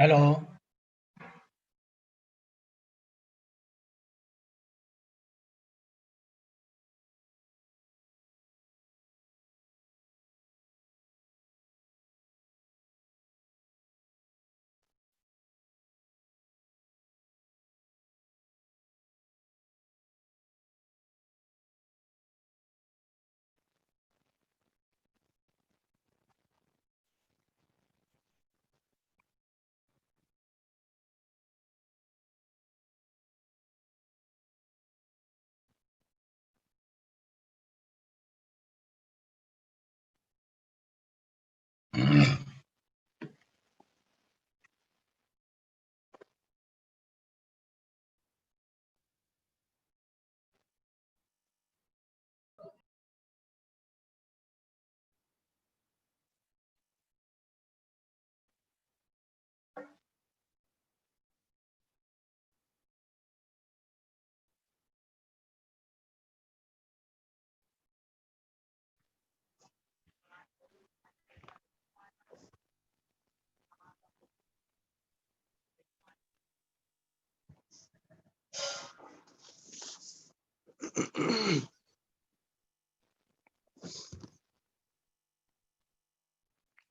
Hello.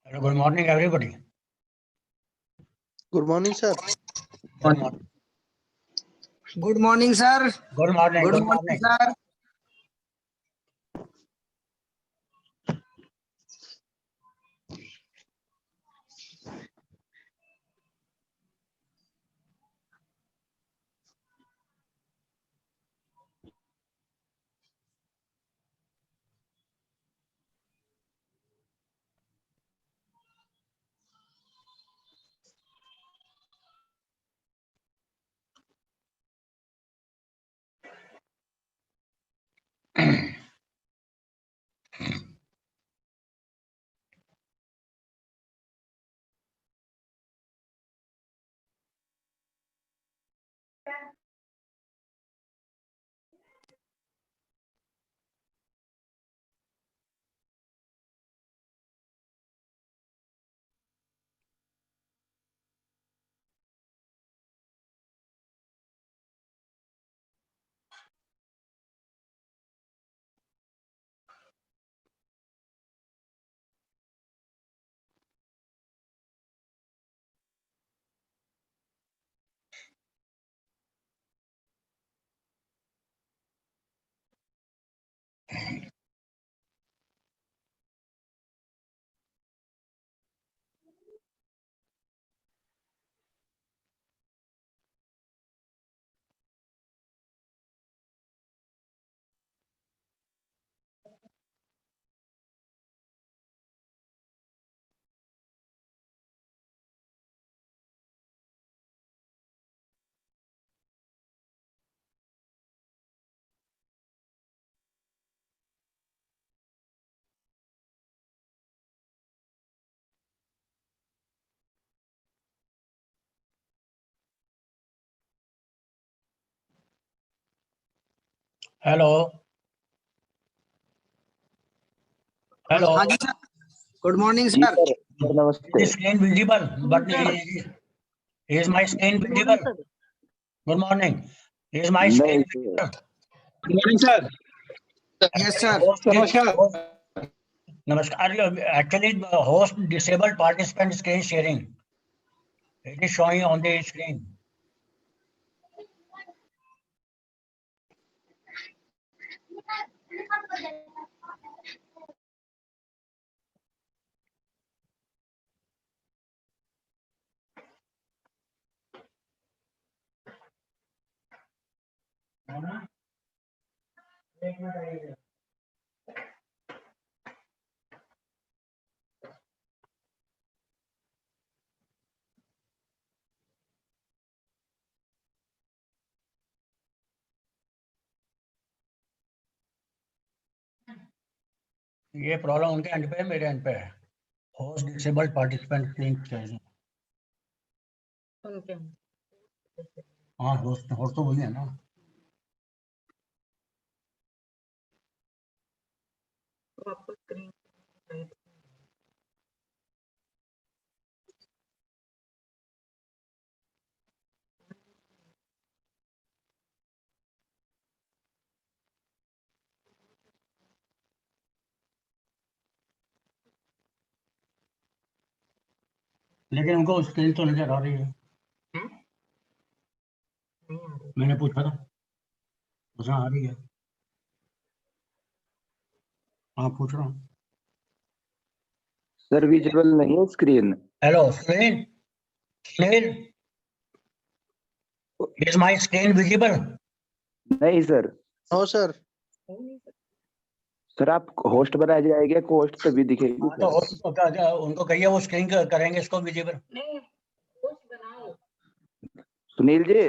Hello, good morning, everybody. Good morning, sir. Good morning. Good morning, sir. Good morning. Good Good morning, morning. sir. Hello. Hello. हाँ जी sir. Good morning, जी sir. Sir, Is नमस्ते। the screen visible? But is my screen visible? Good morning. Is my screen नहीं visible? Good morning, sir. Yes, sir. Host, Namaskar. Actually, the host disabled participant screen sharing. It is showing on the screen. ये problem उनके and पे है, मेरे and पे है. Host disabled participant screen sharing. हाँ, host तो वही है ना. लेकिन उनको स्क्रीन तो नजर आ रही है। मैंने पूछा था, उसमें आ रही है। हाँ, पूछ रहा हूँ। सर विजिबल नहीं है screen. Hello Sunil, Sunil, is my screen visible? नहीं सर। No sir. सर आप होस्ट बनाया जाएगा, होस्ट तभी दिखेगी हाँ, तो सर। होस्ट को क्या उनको कहिए वो स्क्रीन करेंगे इसको विजिबल। सुनील जी,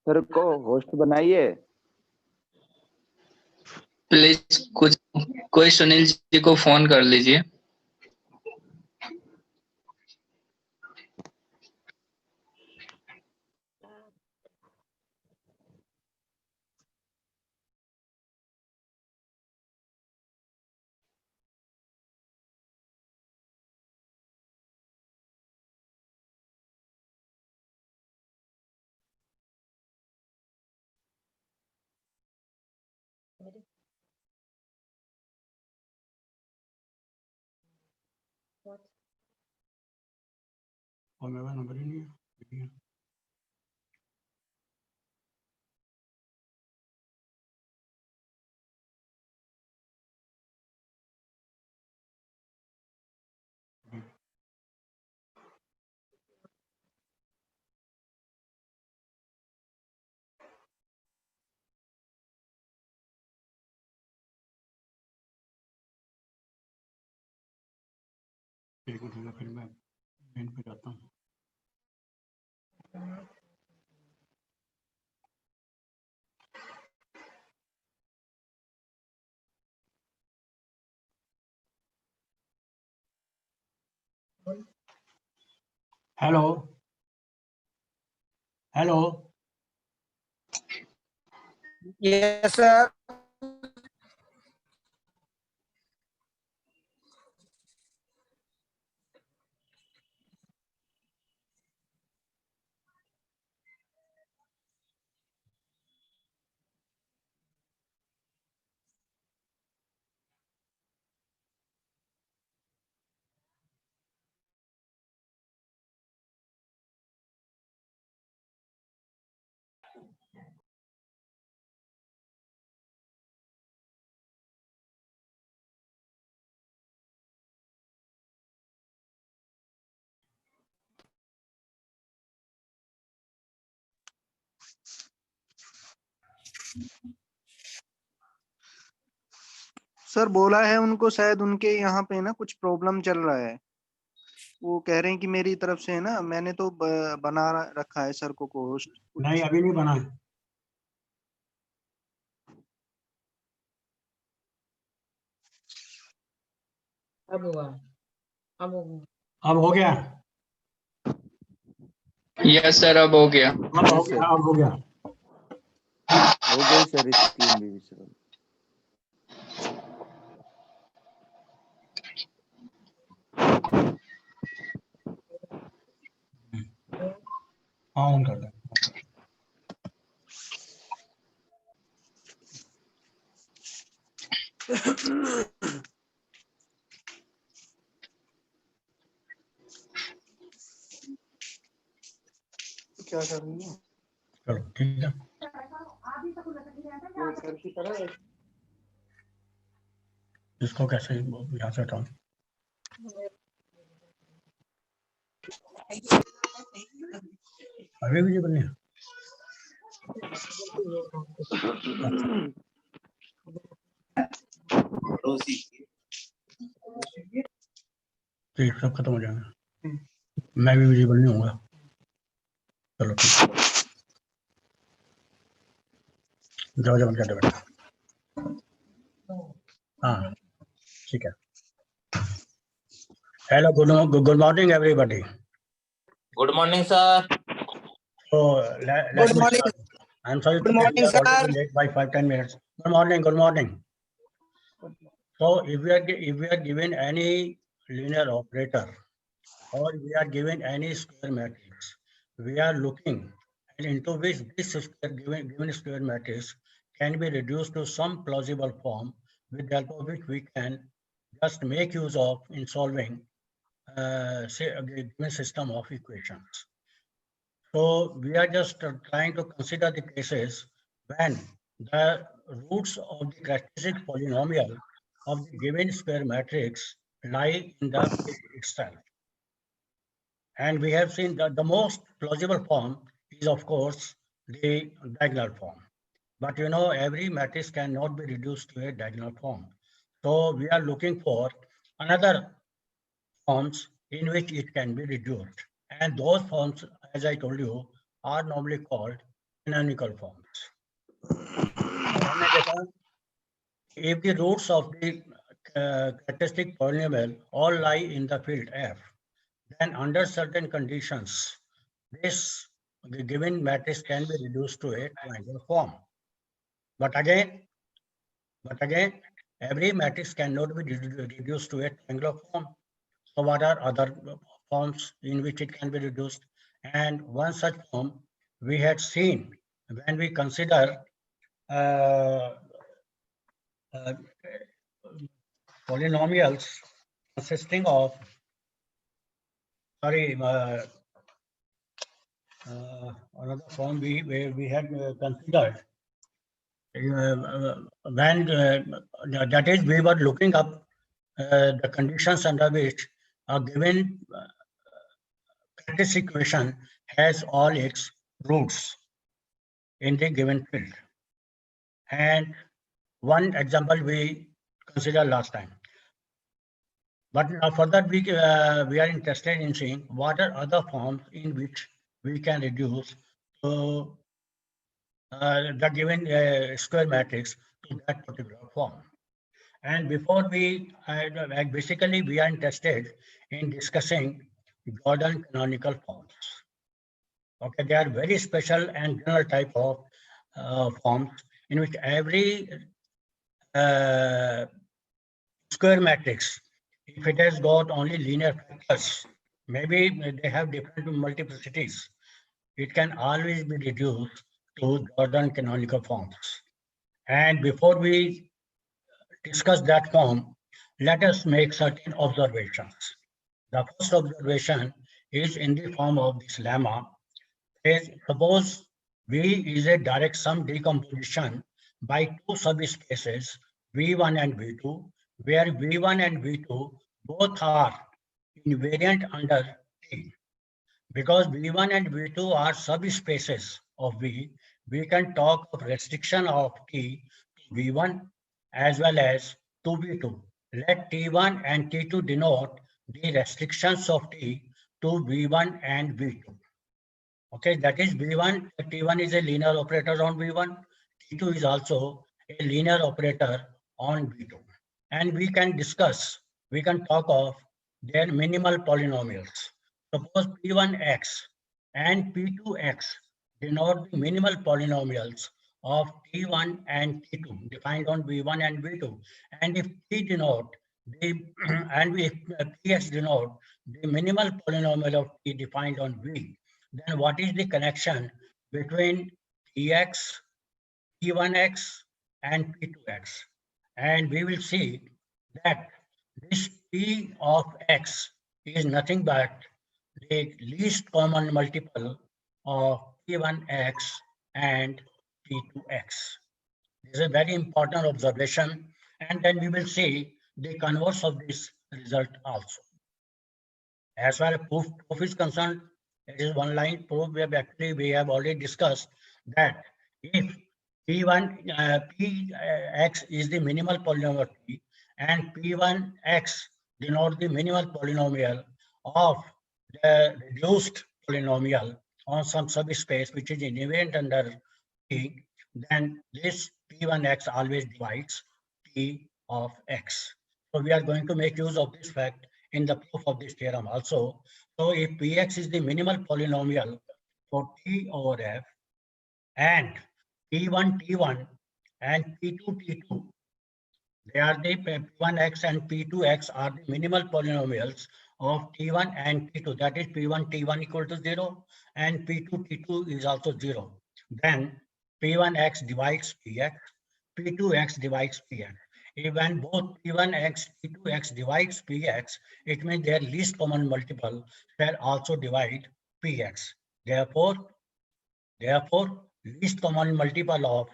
सर को होस्ट बनाइए। प्लीज कुछ कोई सुनील जी को फोन कर लीजिए। और मेरा नंबर ही नहीं है। ठीक है, फिर मैं मेन पे जाता हूँ। Hello, hello, yes sir. Sir बोला है उनको, शायद उनके यहाँ पे ना कुछ प्रॉब्लम चल रहा है। वो कह रहे हैं कि मेरी तरफ से है ना, मैंने तो बना रखा है सर को होस्ट। नहीं अभी नहीं बना है। अब हुआ, अब होगा। अब हो गया, यस सर, अब हो गया। अब हो गया, अब हो गया। हो गई सर स्क्रीन भी विजिबल। हाँ, ऑन कर दे। क्या कर रही है चलो ठीक है। सर की तरह? इसको कैसे यहाँ से हटाऊं? अभी विजिबल नहीं है। ठीक, सब खत्म हो जाएगा। मैं भी विजिबल नहीं होऊंगा। चलो ठीक, जाओ जाओ क्या बेटा। हाँ ठीक है। Hello, good morning everybody. Good morning sir. So Good morning. I'm sorry Good to morning, we are already sir. late by 5-10 minutes. Good morning. Good morning. So if we are given any linear operator or we are given any square matrix, we are looking into which this square given square matrix can be reduced to some plausible form with the help of which we can just make use of in solving say a given system of equations. So we are just trying to consider the cases when the roots of the characteristic polynomial of the given square matrix lie in the field itself. And we have seen that the most plausible form is, of course, the diagonal form. But you know, every matrix cannot be reduced to a diagonal form. So we are looking for another forms in which it can be reduced. And those forms, as I told you, are normally called canonical forms. If the roots of the characteristic polynomial all lie in the field F, then under certain conditions, this given matrix can be reduced to a triangular form. But again, every matrix cannot be reduced to a triangular form. So what are other forms in which it can be reduced? And one such form we had seen when we consider polynomials consisting of, another form we had considered when that is we were looking up the conditions under which a given characteristic equation has all its roots in the given field. And one example we considered last time. But now further we are interested in seeing what are other forms in which we can reduce to the given square matrix to that particular form. And before we, basically we are interested in discussing Jordan canonical forms. Okay, they are very special and general type of forms in which every square matrix, if it has got only linear factors, maybe they have different multiplicities, it can always be reduced to Jordan canonical forms. And before we discuss that form, let us make certain observations. The first observation is in the form of this lemma. Suppose V is a direct sum decomposition by two subspaces V1 and V2, where V1 and V2 both are invariant under T. Because V1 and V2 are subspaces of V, we can talk of restriction of T to V1 as well as to V2. Let T1 and T2 denote the restrictions of T to V1 and V2. Okay, that is V1, T1 is a linear operator on V1, T2 is also a linear operator on V2. And we can discuss, we can talk of their minimal polynomials. Suppose P1x and P2x denote the minimal polynomials of T1 and T2 defined on V1 and V2. And if P denote the and if Px denote the minimal polynomial of T defined on V, then what is the connection between Px, P1x and P2x? And we will see that this P of x is nothing but the least common multiple of P1x and P2x. This is a very important observation, and then we will see the converse of this result also. As far as proof is concerned, it is one line proof. We have already discussed that if P1 Px is the minimal polynomial P and P1x denote the minimal polynomial of the reduced polynomial on some subspace which is invariant under P, then this P1x always divides P of x. So we are going to make use of this fact in the proof of this theorem also. So if Px is the minimal polynomial for T over F and P1 T1 and P2 T2, they are the P1x and P2x are the minimal polynomials of T1 and T2. That is P1 T1 equal to 0 and P2 T2 is also 0. Then P1x divides Px, P2x divides Px. When both P1x, P2x divides Px, it means their least common multiple shall also divide Px. Therefore, least common multiple of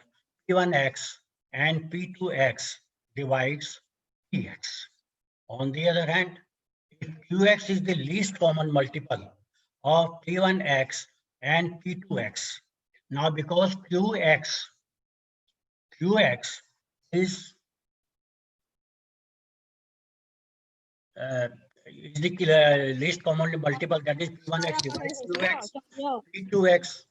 P1x and P2x divides Px. On the other hand, if Qx is the least common multiple of P1x and P2x, now because Qx is the least common multiple, that is P1x divides Qx, P2x,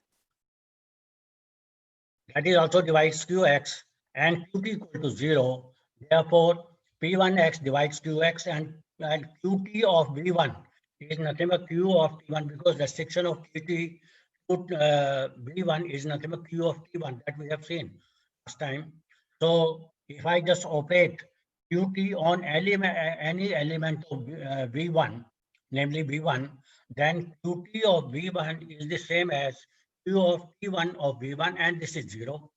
that is also divides Qx, and Qt equal to 0. Therefore, P1x divides Qx, and Qt of V1 is nothing but Q of T1, because restriction of Qt to V1 is nothing but Q of T1 that we have seen last time. So if I just operate Qt on any element of V1, namely V1, then Qt of V1 is the same as Q of T1 of V1, and this is 0.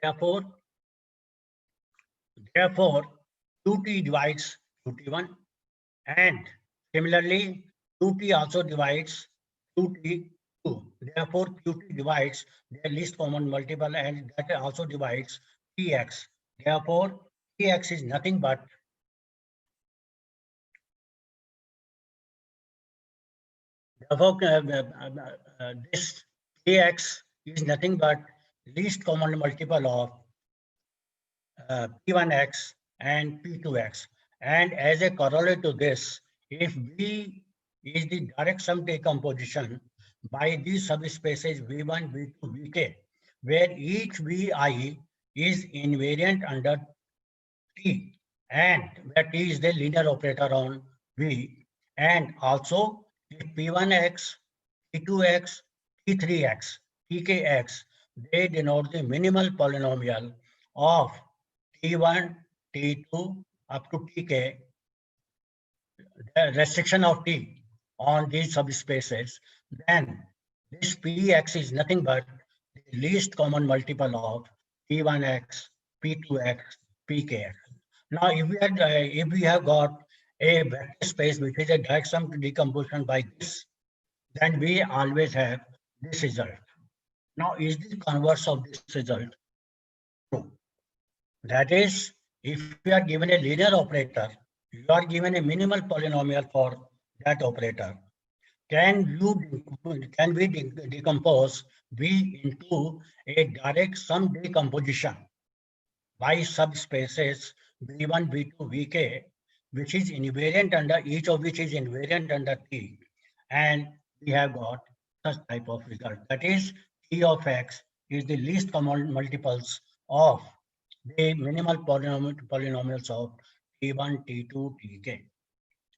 Therefore, Qt divides Qt1, and similarly, Qt also divides Qt2. Therefore, Qt divides their least common multiple, and that also divides Px. Therefore, Px is nothing but this Px is nothing but least common multiple of P1x and P2x. And as a corollary to this, if V is the direct sum decomposition by these subspaces V1, V2, Vk, where each Vi is invariant under T, and where T is the linear operator on V, and also if P1x, P2x, P3x, Pkx, they denote the minimal polynomial of T1, T2 up to Tk, the restriction of T on these subspaces, then this Px is nothing but the least common multiple of P1x, P2x, Pkx. Now, if we have got a vector space which is a direct sum decomposition by this, then we always have this result. Now, is the converse of this result true? That is, if you are given a linear operator, you are given a minimal polynomial for that operator. Can we decompose V into a direct sum decomposition by subspaces V1, V2, Vk, which is invariant under each of which is invariant under T, and we have got such type of result. That is, T of x is the least common multiples of the minimal polynomials of T1, T2, Tk.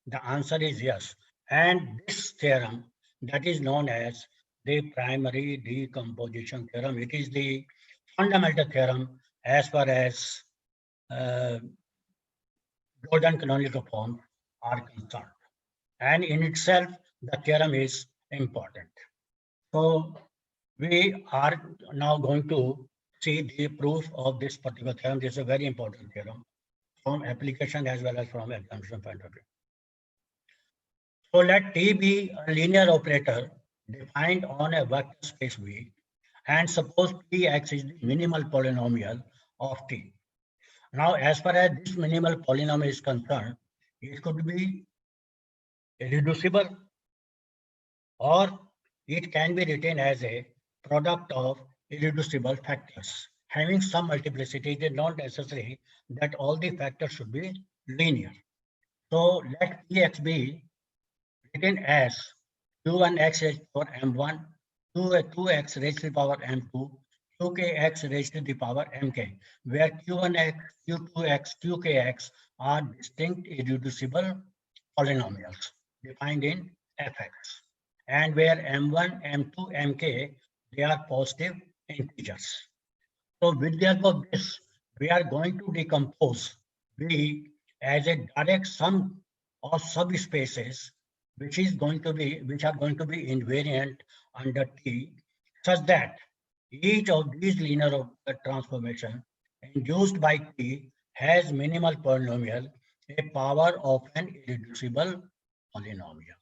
The answer is yes. And this theorem, that is known as the primary decomposition theorem. It is the fundamental theorem as far as Jordan canonical forms are concerned. And in itself, the theorem is important. So we are now going to see the proof of this particular theorem. This is a very important theorem from application as well as from examination point of view. So let T be a linear operator defined on a vector space V, and suppose Px is the minimal polynomial of T. Now, as far as this minimal polynomial is concerned, it could be irreducible, or it can be written as a product of irreducible factors. Having some multiplicity, it is not necessary that all the factors should be linear. So let Px be written as Q1x raised to the power m1, 2x raised to the power m2, 2kx raised to the power mk, where Q1x, Q2x, Qkx are distinct irreducible polynomials defined in fx, and where m1, m2, mk, they are positive integers. So with the help of this, we are going to decompose V as a direct sum of subspaces which are going to be invariant under T, such that each of these linear transformation induced by T has minimal polynomial a power of an irreducible polynomial.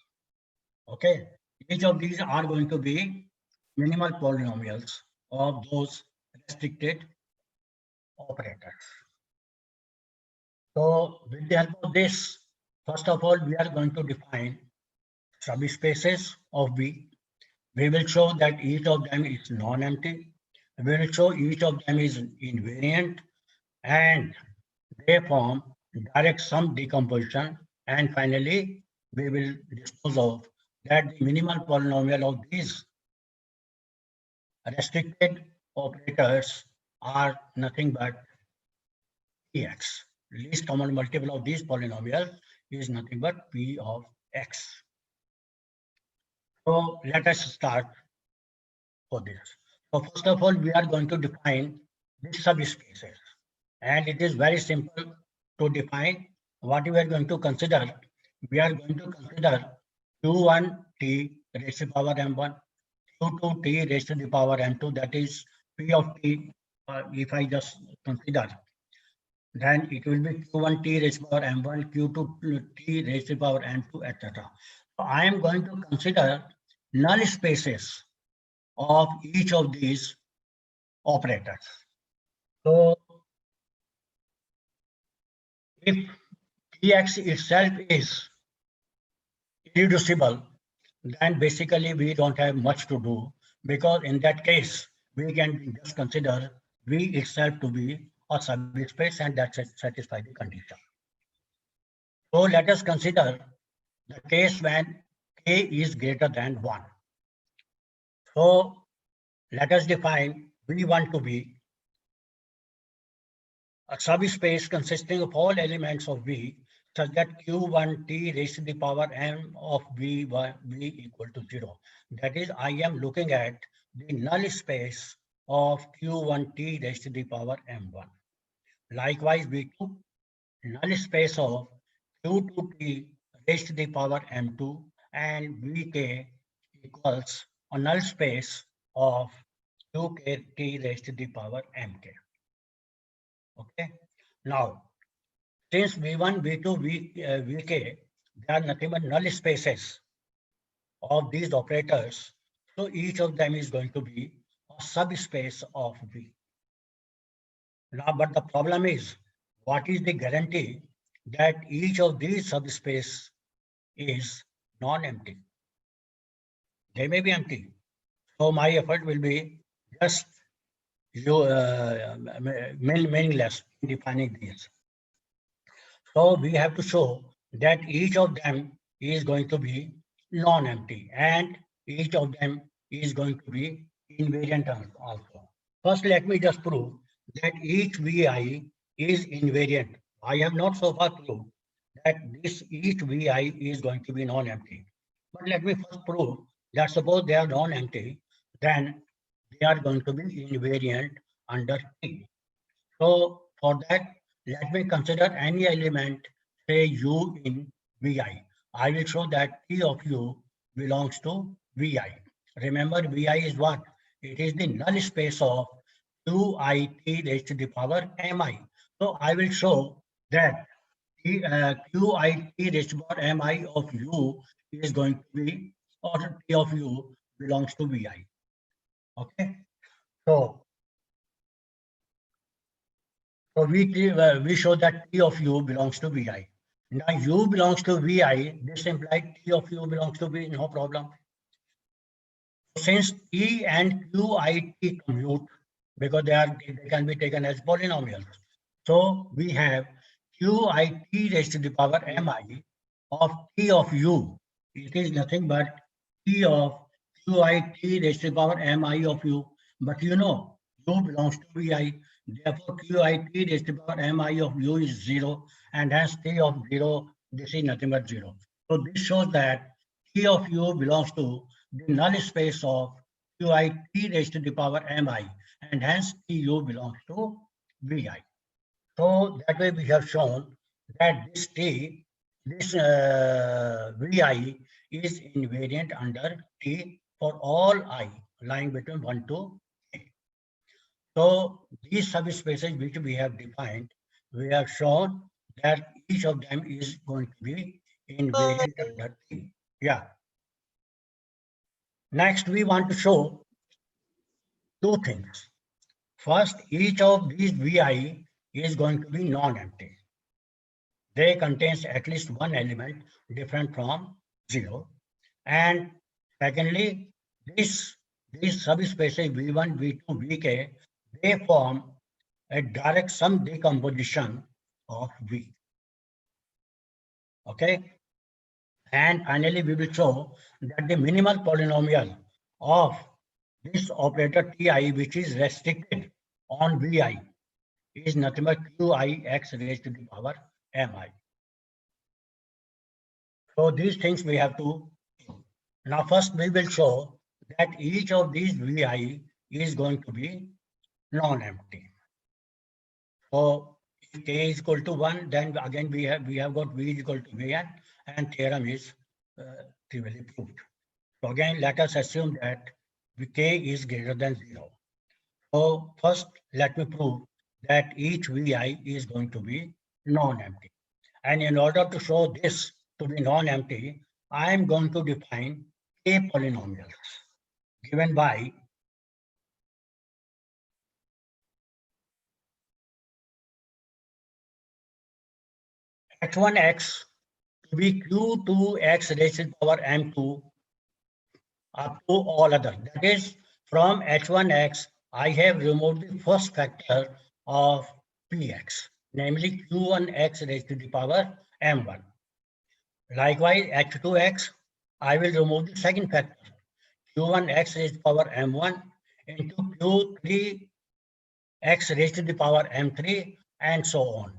Okay, each of these are going to be minimal polynomials of those restricted operators. So with the help of this, first of all, we are going to define subspaces of V. We will show that each of them is non-empty. We will show each of them is invariant, and they form direct sum decomposition. And finally, we will dispose of that the minimal polynomial of these restricted operators are nothing but Px. Least common multiple of these polynomials is nothing but P of x. So let us start for this. So first of all, we are going to define the subspaces. And it is very simple to define what we are going to consider. We are going to consider q1t raised to the power m1, q2t raised to the power m2, that is p of t. If I just consider, then it will be q1t raised to the power m1, q2t raised to the power m2, etc. So I am going to consider null spaces of each of these operators. So if Px itself is irreducible, then basically we don't have much to do, because in that case, we can just consider V itself to be a subspace, and that satisfies the condition. So let us consider the case when K is greater than 1. So let us define V1 to be a subspace consisting of all elements of V such that q1t raised to the power m of v equal to 0. That is, I am looking at the null space of q1t raised to the power m1. Likewise, V2, null space of q2t raised to the power m2, and Vk equals a null space of qkt raised to the power mk. Okay. Now, since V1, V2, Vk, they are nothing but null spaces of these operators, so each of them is going to be a subspace of V. Now, but the problem is, what is the guarantee that each of these subspace is non-empty? They may be empty. So my effort will be just meaningless in defining these. So we have to show that each of them is going to be non-empty, and each of them is going to be invariant also. First, let me just prove that each Vi is invariant. I have not so far proved that each Vi is going to be non-empty. But let me first prove that suppose they are non-empty, then they are going to be invariant under T. So for that, let me consider any element, say u in Vi. I will show that T of u belongs to Vi. Remember, Vi is what? It is the null space of qit raised to the power mi. So I will show that qit raised to the power mi of u is going to be, or T of u belongs to Vi. Okay. So we show that T of u belongs to Vi. Now u belongs to Vi, this implies T of u belongs to V, no problem. Since T and Qit commute, because they can be taken as polynomials. So we have Qit raised to the power mi of T of u. It is nothing but T of Qit raised to the power mi of u. But you know, u belongs to Vi. Therefore, Qit raised to the power mi of u is 0, and hence T of 0, this is nothing but 0. So this shows that T of u belongs to the null space of Qit raised to the power mi, and hence Tu belongs to Vi. So that way we have shown that this T, this Vi is invariant under T for all I lying between 1 to k. So these subspaces which we have defined, we have shown that each of them is going to be invariant under T. Yeah. Next, we want to show two things. First, each of these Vi is going to be non-empty. They contains at least one element different from 0. And secondly, these subspaces V1, V2, Vk, they form a direct sum decomposition of V. Okay. And finally, we will show that the minimal polynomial of this operator Ti, which is restricted on Vi, is nothing but Qi x raised to the power Mi. So these things we have to do. Now first we will show that each of these Vi is going to be non-empty. So if k is equal to 1, then again we have got V is equal to Vn, and theorem is trivially proved. So again, let us assume that k is greater than 0. So first, let me prove that each Vi is going to be non-empty. And in order to show this to be non-empty, I am going to define k polynomials given by h1x to be q2x raised to the power m2 up to all other. That is, from h1x, I have removed the first factor of px, namely q1x raised to the power m1. Likewise, h2x, I will remove the second factor, q1x raised to the power m1 into q3x raised to the power m3, and so on.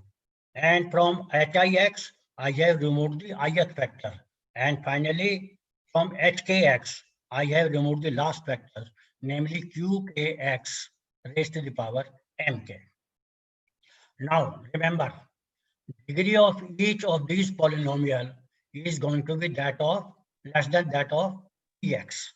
And from hix, I have removed the ith factor. And finally, from hkx, I have removed the last factor, namely qkx raised to the power mk. Now, remember, degree of each of these polynomial is going to be that of less than that of px.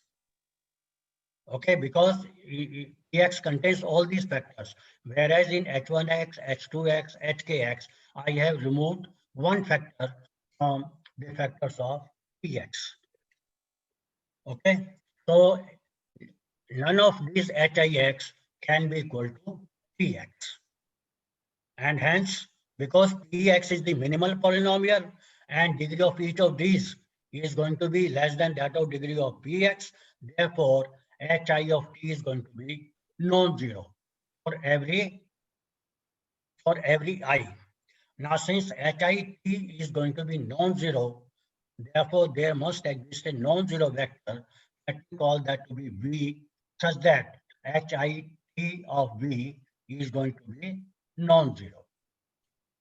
Okay, because px contains all these factors, whereas in h1x, h2x, hkx, I have removed one factor from the factors of px. Okay, so none of these hix can be equal to px. And hence, because px is the minimal polynomial and degree of each of these is going to be less than that of degree of px, therefore, hi of t is going to be non-zero for every I. Now, since hi t is going to be non-zero, therefore there must exist a non-zero vector, that we call that to be v, such that hi t of v is going to be non-zero.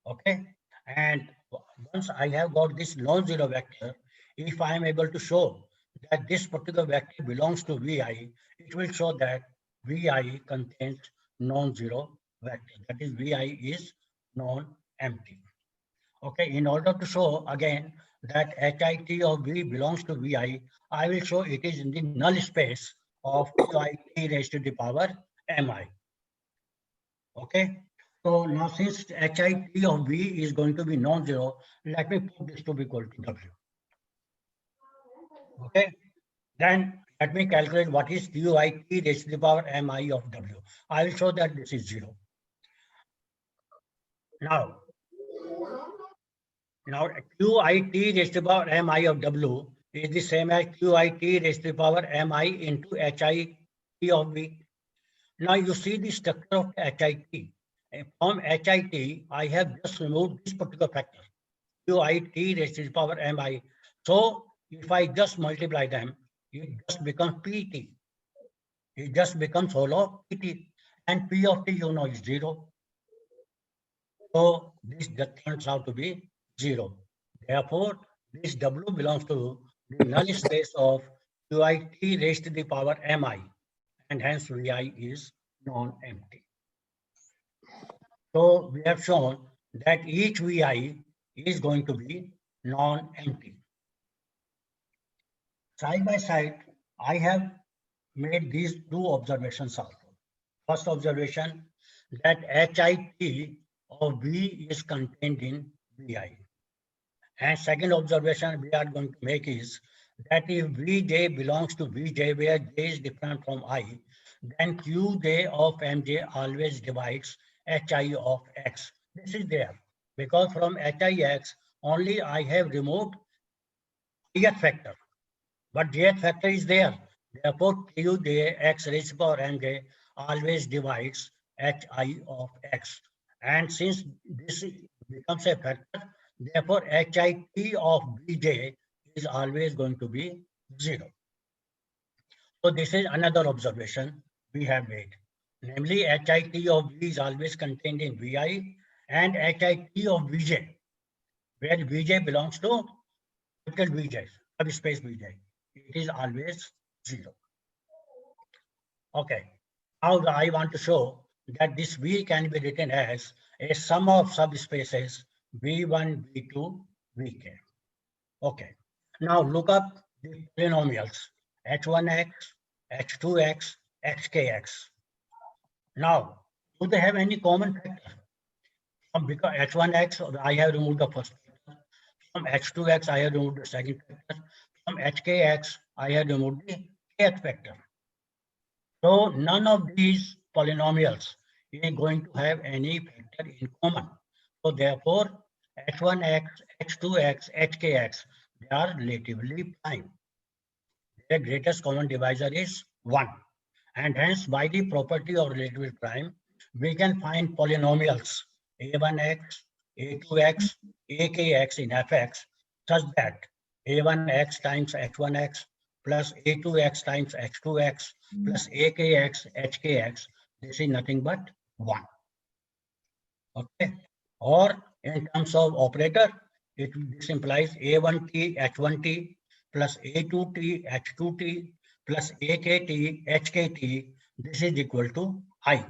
Okay, and once I have got this non-zero vector, if I am able to show that this particular vector belongs to Vi, it will show that Vi contains non-zero vector. That is, Vi is non-empty. Okay, in order to show again that HIT of V belongs to Vi, I will show it is in the null space of QIT raised to the power Mi. Okay, so now since HIT of V is going to be non-zero, let me put this to be equal to W. Okay, then let me calculate what is QIT raised to the power Mi of W. I will show that this is 0. Now QIT raised to the power Mi of W is the same as QIT raised to the power Mi into HIT of V. Now you see the structure of HIT. From HIT, I have just removed this particular factor, QIT raised to the power Mi. So if I just multiply them, it just becomes PT. It just becomes whole of PT. And P of T, you know, is 0. So this just turns out to be 0. Therefore, this W belongs to the null space of QIT raised to the power Mi, and hence Vi is non-empty. So we have shown that each Vi is going to be non-empty. Side by side, I have made these two observations also. First observation, that HIT of V is contained in Vi. And second observation we are going to make is that if Vj belongs to Vj where j is different from I, then Qj of Mj always divides Hi of X. This is there because from Hix only I have removed ith factor, but jth factor is there. Therefore, Qj x raised to power Mj always divides Hi of X. And since this becomes a factor, therefore Hit of Bj is always going to be 0. So this is another observation we have made. Namely, Hit of V is always contained in Vi and Hit of Vj, where Vj belongs to capital Vj, subspace Vj. It is always 0. Okay. Now I want to show that this V can be written as a sum of subspaces V1, V2, Vk. Okay. Now look up the polynomials h1x, h2x, xkx. Now, do they have any common factor? Because h1x, I have removed the first factor. From h2x, I have removed the second factor. From hkx, I have removed the kth factor. So none of these polynomials is going to have any factor in common. So therefore, h1x, h2x, hkx, they are relatively prime. Their greatest common divisor is 1. And hence, by the property of relatively prime, we can find polynomials a1x, a2x, akx in fx such that a1x times h1x plus a2x times h2x plus akx, hkx, this is nothing but 1. Okay. Or in terms of operator, this implies a1t, h1t plus a2t, h2t plus akt, hkt, this is equal to I.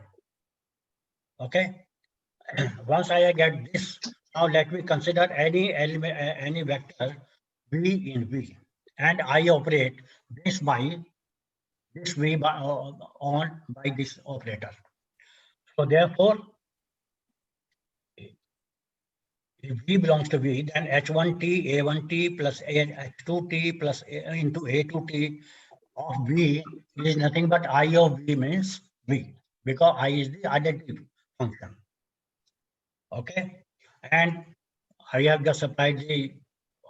Okay. Once I get this, now let me consider any element, any vector v in V, and I operate this by this V by, on by this operator. So therefore, if V belongs to V, then h1t, a1t plus h2t plus into a2t of V is nothing but I of V means V, because I is the identity function. Okay, and I have just applied the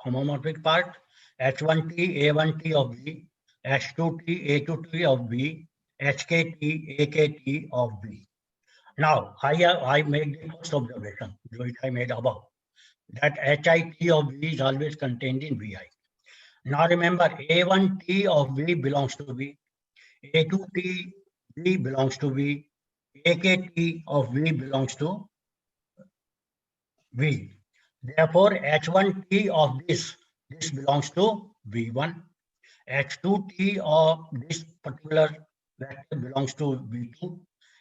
homomorphic part, h1t, a1t of V, h2t, a2t of V, hkt, akt of V. Now, I made the first observation, which I made above, that hit of V is always contained in Vi. Now remember, a1t of V belongs to V, a2t V belongs to V, akt of V belongs to V. Therefore, h1t of this belongs to V1, h2t of this particular vector belongs to V2,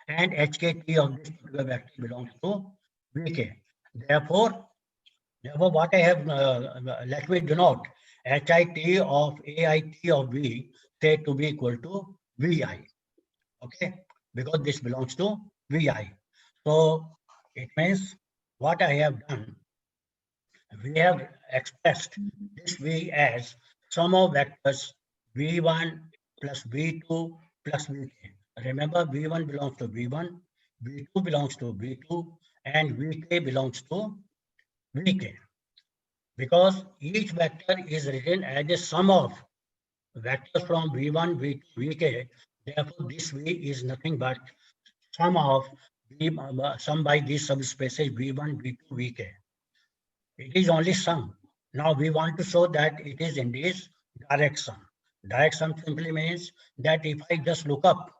and hkt of this particular vector belongs to Vk. Therefore, what I have, let me denote hit of ait of V say to be equal to Vi. Okay, because this belongs to Vi. So it means what I have done, we have expressed this V as sum of vectors V1 plus V2 plus Vk. Remember, V1 belongs to V1, V2 belongs to V2, and Vk belongs to Vk. Because each vector is written as a sum of vectors from V1, V2, Vk. Therefore, this V is nothing but sum of sum by these subspaces V1, V2, Vk. It is only sum. Now we want to show that it is indeed direct sum. Direct sum simply means that if I just look up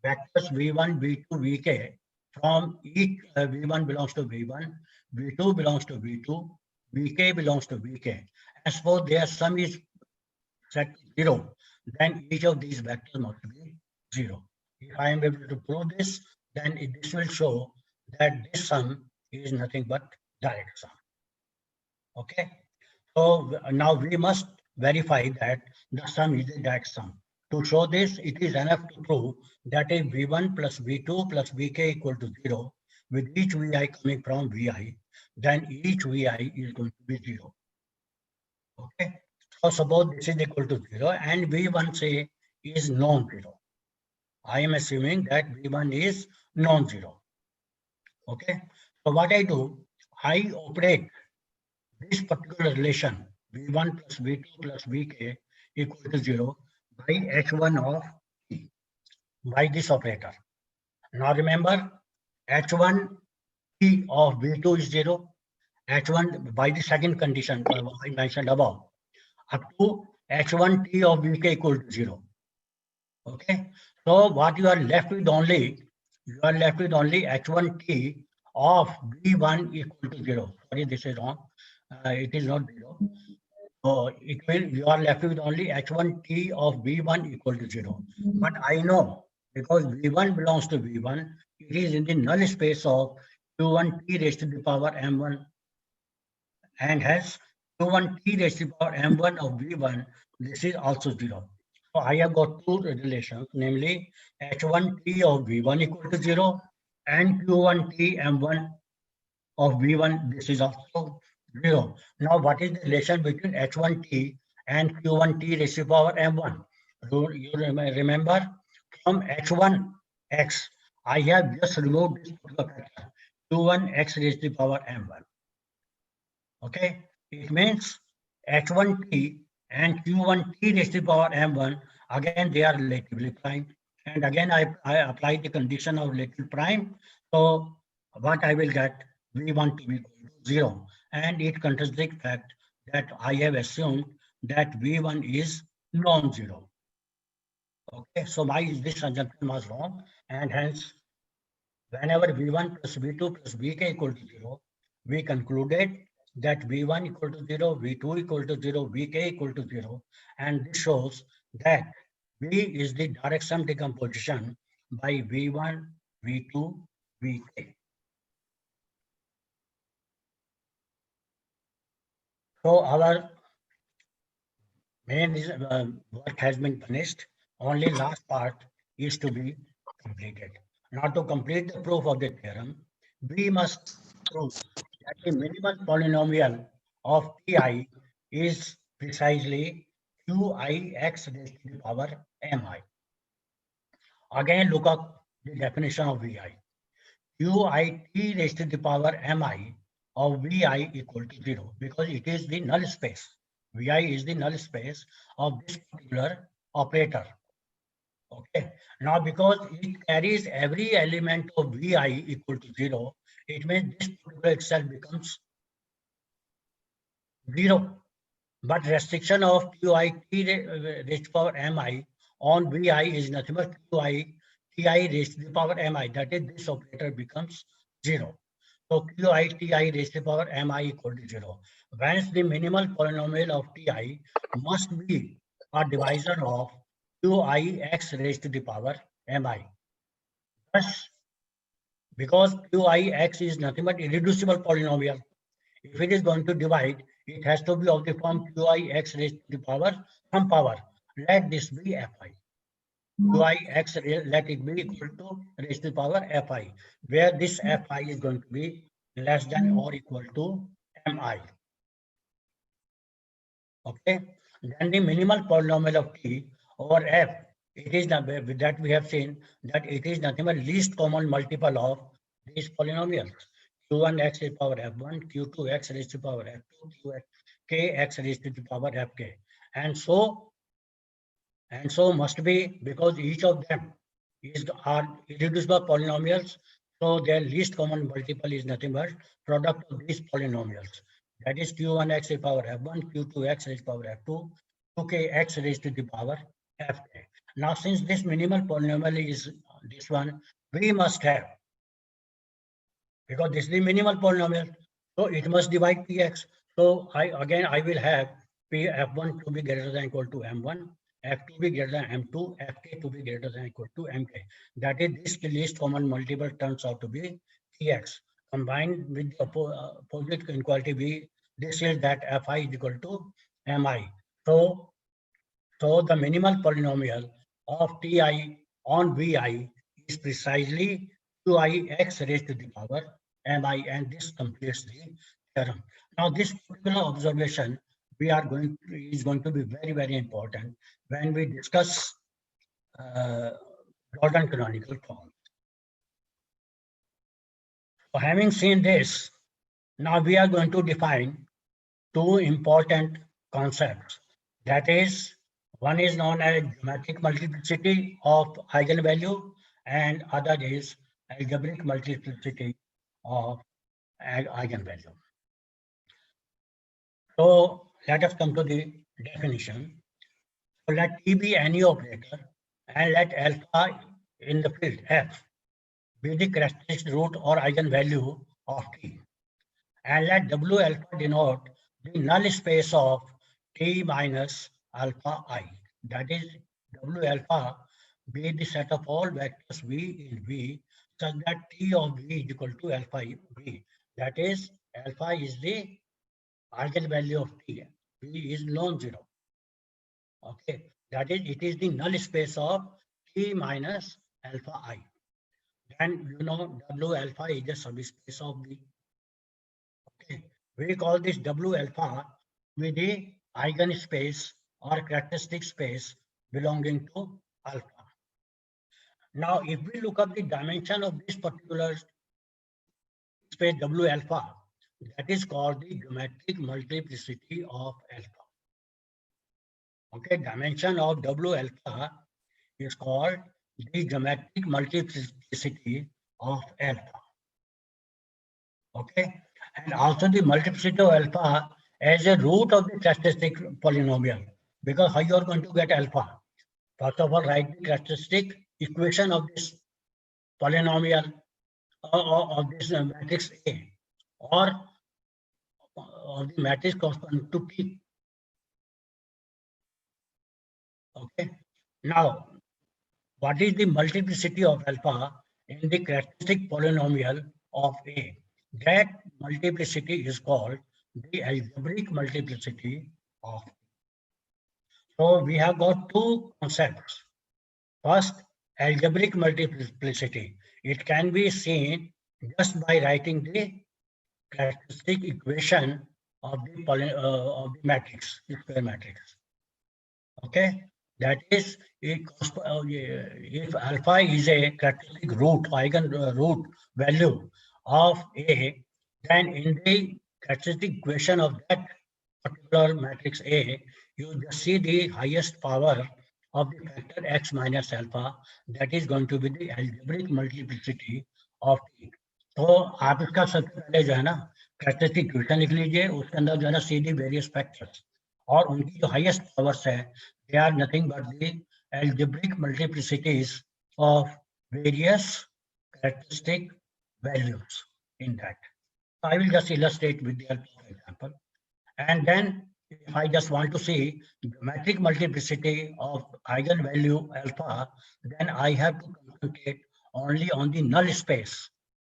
vectors V1, V2, Vk from each V1 belongs to V1, V2 belongs to V2, Vk belongs to Vk. And suppose their sum is set to 0, then each of these vectors must be 0. If I am able to prove this, then this will show that this sum is nothing but direct sum. Okay. So now we must verify that the sum is a direct sum. To show this, it is enough to prove that if V1 plus V2 plus Vk equal to 0, with each vi coming from vi, then each vi is going to be 0. Okay. So suppose this is equal to 0 and v1 say is non-zero. I am assuming that v1 is non-zero. Okay. So what I do, I operate this particular relation v1 plus v2 plus vk equal to 0 by h1 of t, by this operator. Now remember, h1 t of v2 is 0, h1 by the second condition I mentioned above, up to h1 t of vk equal to 0. Okay, so what you are left with only, h1 t of v1 equal to 0. Sorry, this is wrong. It is not 0. So you are left with only h1 t of v1 equal to 0. But I know, because v1 belongs to v1, it is in the null space of q1 t raised to the power m1, and hence q1 t raised to the power m1 of v1, this is also 0. So I have got two relations, namely h1 t of v1 equal to 0 and q1 t m1 of v1, this is also 0. Now what is the relation between h1t and q1t raised to the power m1? You remember, from h1x, I have just removed this factor, q1x raised to the power m1. Okay, it means h1t and q1t raised to the power m1, again they are relatively prime, and again I apply the condition of relative prime. So what I will get, v1 to be equal to 0, and it contradicts the fact that I have assumed that v1 is non-zero. Okay, so this assumption was wrong, and hence whenever v1 plus v2 plus vk equal to 0, we concluded that v1 equal to 0, v2 equal to 0, vk equal to 0, and this shows that v is the direct sum decomposition by v1, v2, vk. So our main work has been finished. Only last part is to be completed. Now to complete the proof of the theorem, we must prove that the minimal polynomial of Ti is precisely Qix raised to the power mi. Again, look up the definition of Vi. Qit raised to the power mi of Vi equal to 0, because it is the null space. Vi is the null space of this particular operator. Okay. Now, because it carries every element of Vi equal to 0, it means this particular itself becomes 0. But restriction of Qit raised to the power mi on Vi is nothing but Qi raised to the power mi. That is, this operator becomes 0. So Qi raised to the power mi equal to 0. Hence, the minimal polynomial of Ti must be a divisor of Qix raised to the power mi. Thus, because Qix is nothing but irreducible polynomial, if it is going to divide, it has to be of the form Qix raised to the power some power. Let this be fi. Qix, let it be equal to raised to the power fi, where this fi is going to be less than or equal to mi. Okay. Then the minimal polynomial of t over f, it is that we have seen that it is nothing but least common multiple of these polynomials. Q1x raised to the power f1, Q2x raised to the power f2, kx raised to the power fk, and so must be, because each of them are irreducible polynomials. So their least common multiple is nothing but product of these polynomials. That is Q1x raised to the power f1, Q2x raised to the power f2, 2kx raised to the power fk. Now, since this minimal polynomial is this one, we must have, because this is the minimal polynomial, so it must divide px. So I will have p f1 to be greater than equal to m1, f2 be greater than m2, fk to be greater than equal to mk. That is, this least common multiple turns out to be px. Combined with the opposite inequality v, this is that fi is equal to mi. So the minimal polynomial of Ti on Vi is precisely qi x raised to the power mi, and this completes the theorem. Now, this particular observation is going to be very, very important when we discuss Jordan canonical form. So having seen this, now we are going to define two important concepts. That is, one is known as geometric multiplicity of eigenvalue, and other is algebraic multiplicity of eigenvalue. So let us come to the definition. So let T be any operator, and let alpha in the field F be the characteristic root or eigenvalue of T, and let W alpha denote the null space of T minus alpha I. That is, W alpha be the set of all vectors V in V such that T of V is equal to alpha V. That is, alpha is the eigenvalue of T. V is non-zero. Okay, that is, it is the null space of T minus alpha I. And you know, W alpha is the subspace of V. Okay, we call this W alpha with the eigenspace or characteristic space belonging to alpha. Now, if we look up the dimension of this particular space W alpha, that is called the geometric multiplicity of alpha. Okay, dimension of W alpha is called the geometric multiplicity of alpha. Okay, and also the multiplicity of alpha as a root of the characteristic polynomial, because how you are going to get alpha? First of all, write the characteristic equation of this polynomial of this matrix A, or of the matrix corresponding to T. Okay, now what is the multiplicity of alpha in the characteristic polynomial of A? That multiplicity is called the algebraic multiplicity of A. So we have got two concepts. First, algebraic multiplicity. It can be seen just by writing the characteristic equation of the matrix, the square matrix. Okay, that is, if alpha is a characteristic root, root value of A, then in the characteristic equation of that particular matrix A, you just see the highest power of the factor x minus alpha, that is going to be the algebraic multiplicity of T. तो आप इसका सबसे पहले जो है ना characteristic equation लिख लीजिए, उसके अंदर जो है ना सी दी वेरियस फैक्टर्स, और उनकी जो हाईएस्ट पावर्स है, they are nothing but the algebraic multiplicities of various characteristic values in that. I will just illustrate with the help of example. And then if I just want to see geometric multiplicity of eigenvalue alpha, then I have to concentrate only on the null space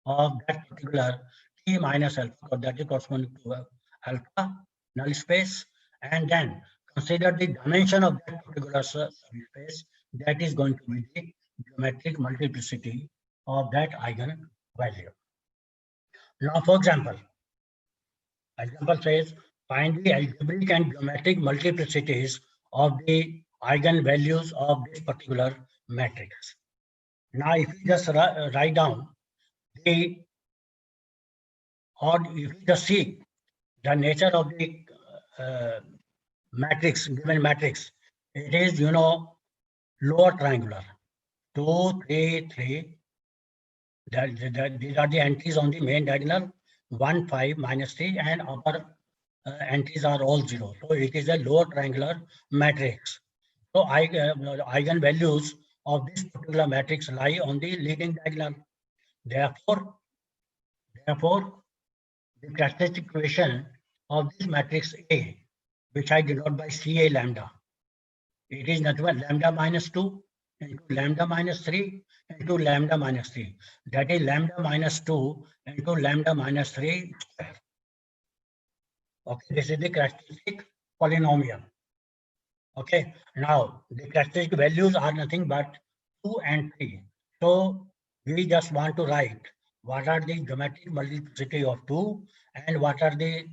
of that particular T minus alpha, because that is corresponding to alpha null space, and then consider the dimension of that particular subspace, that is going to be the geometric multiplicity of that eigenvalue. Now, for example says, find the algebraic and geometric multiplicities of the eigenvalues of this particular matrix. Now, if you just write down or if you just see the nature of the matrix, given matrix, it is, you know, lower triangular, 2, 3, 3. These are the entries on the main diagonal, 1, 5, -3, and upper entries are all 0. So it is a lower triangular matrix. So eigenvalues of this particular matrix lie on the leading diagonal. Therefore, the characteristic equation of this matrix A, which I denote by Ca lambda, it is nothing but lambda minus 2 into lambda minus 3 into lambda minus 3. That is lambda minus 2 into lambda minus 3 square. Okay, this is the characteristic polynomial. Okay, now the characteristic values are nothing but 2 and 3. So we just want to write what are the geometric multiplicity of 2 and what are the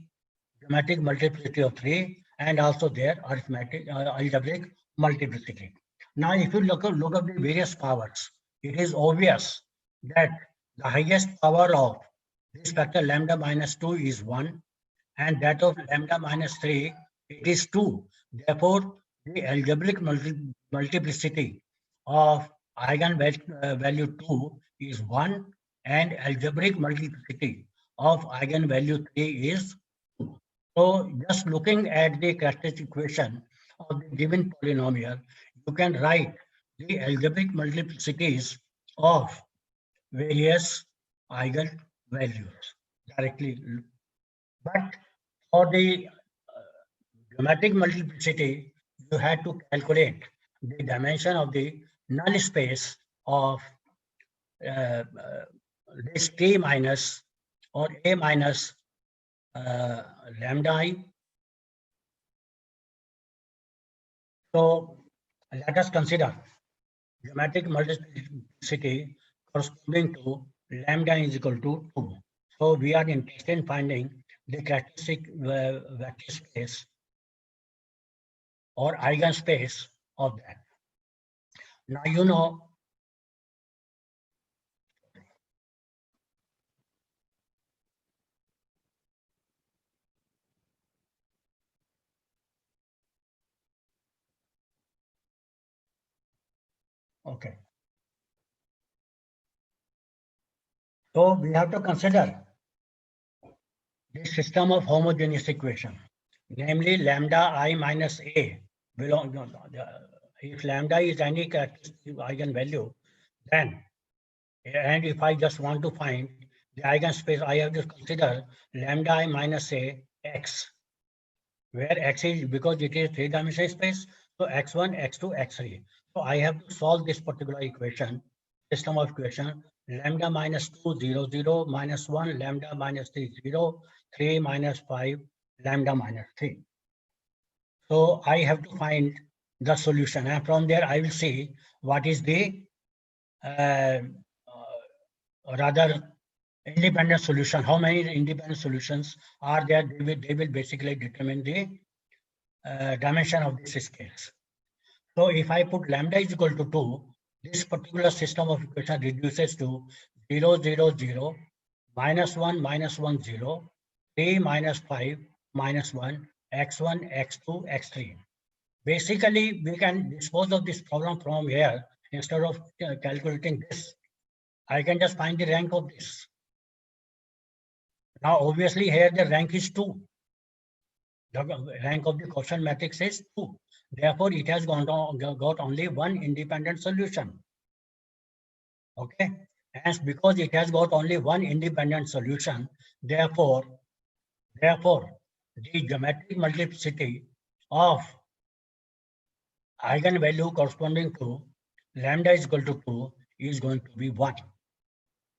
geometric multiplicity of 3 and also their arithmetic algebraic multiplicity. Now, if you look at the various powers, it is obvious that the highest power of this factor lambda minus 2 is 1 and that of lambda minus 3, it is 2. Therefore, the algebraic multiplicity of eigenvalue 2 is 1 and algebraic multiplicity of eigenvalue 3 is 2. So just looking at the characteristic equation of the given polynomial, you can write the algebraic multiplicities of various eigenvalues directly. But for the geometric multiplicity, you had to calculate the dimension of the null space of this T minus or A minus lambda I. So let us consider geometric multiplicity corresponding to lambda is equal to 2. So we are interested in finding the characteristic vector space or eigenspace of that. Now you know okay. So we have to consider the system of homogeneous equation, namely lambda I minus A belong. If lambda is any characteristic eigenvalue, then and if I just want to find the eigenspace, I have to consider lambda I minus A x, where x is because it is three-dimensional space. So x1, x2, x3. So I have to solve this particular equation, system of equation, lambda minus 2, 0, 0, minus 1, lambda minus 3, 0, 3 minus 5, lambda minus 3. So I have to find the solution, and from there I will see what is the rather independent solution. How many independent solutions are there? They will basically determine the dimension of this scales. So if I put lambda is equal to 2, this particular system of equation reduces to 0, 0, 0, minus 1, minus 1, 0, 3, minus 5, minus 1, x1, x2, x3. Basically, we can dispose of this problem from here. Instead of calculating this, I can just find the rank of this. Now, obviously, here the rank is 2. The rank of the quotient matrix is 2. Therefore, it has got only one independent solution. Okay. And because it has got only one independent solution, therefore, the geometric multiplicity of eigenvalue corresponding to lambda is equal to 2 is going to be 1.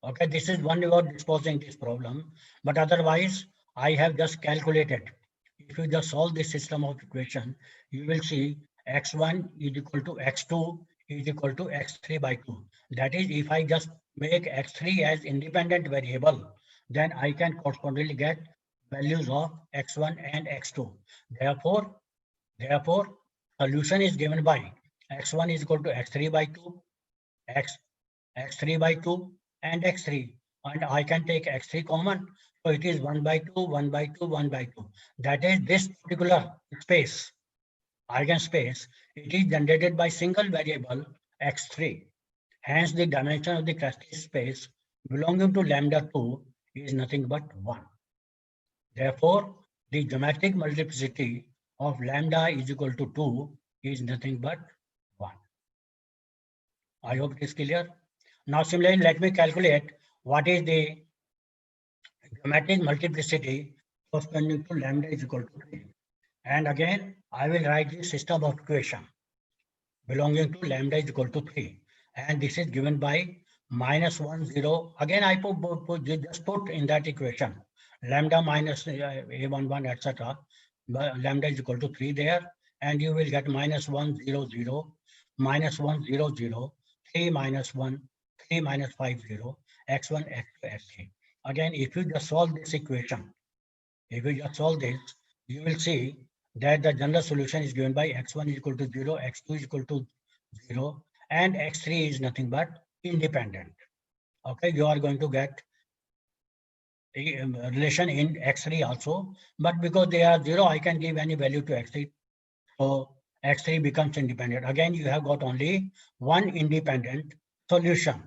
Okay, this is one way of disposing this problem, but otherwise I have just calculated. If you just solve this system of equation, you will see x1 is equal to x2 is equal to x3 by 2. That is, if I just make x3 as independent variable, then I can correspondingly get values of x1 and x2. Therefore, solution is given by x1 is equal to x3 by 2, x3 by 2, and x3, and I can take x3 common. So it is 1 by 2, 1 by 2, 1 by 2. That is this particular space, eigenspace, it is generated by single variable x3. Hence, the dimension of the characteristic space belonging to lambda 2 is nothing but 1. Therefore, the geometric multiplicity of lambda is equal to 2 is nothing but 1. I hope it is clear. Now, similarly, let me calculate what is the geometric multiplicity corresponding to lambda is equal to 3. And again, I will write the system of equation belonging to lambda is equal to 3. And this is given by minus 1, 0. Again, I just put in that equation lambda minus a11, etc. Lambda is equal to 3 there. And you will get minus 1, 0, 0, minus 1, 0, 0, 3 minus 1, x3 minus 5, 0, x1, x2, x3. Again, if you just solve this equation, if you just solve this, you will see that the general solution is given by x1 is equal to 0, x2 is equal to 0, and x3 is nothing but independent. Okay, you are going to get a relation in x3 also, but because they are 0, I can give any value to x3. So x3 becomes independent. Again, you have got only one independent solution.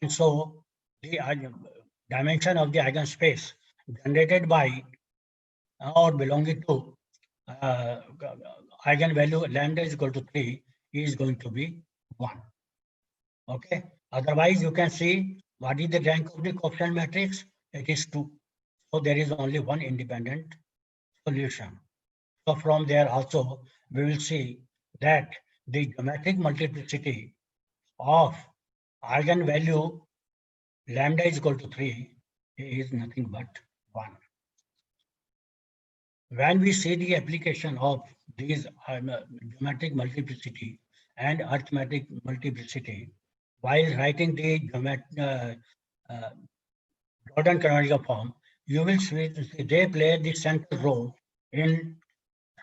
And so the dimension of the eigenspace generated by or belonging to eigenvalue lambda is equal to 3 is going to be 1. Okay. Otherwise, you can see what is the rank of the coefficient matrix? It is 2. So there is only one independent solution. So from there also, we will see that the geometric multiplicity of eigenvalue lambda is equal to 3 is nothing but 1. When we see the application of these geometric multiplicity and arithmetic multiplicity, while writing the Jordan canonical form, you will see they play the central role in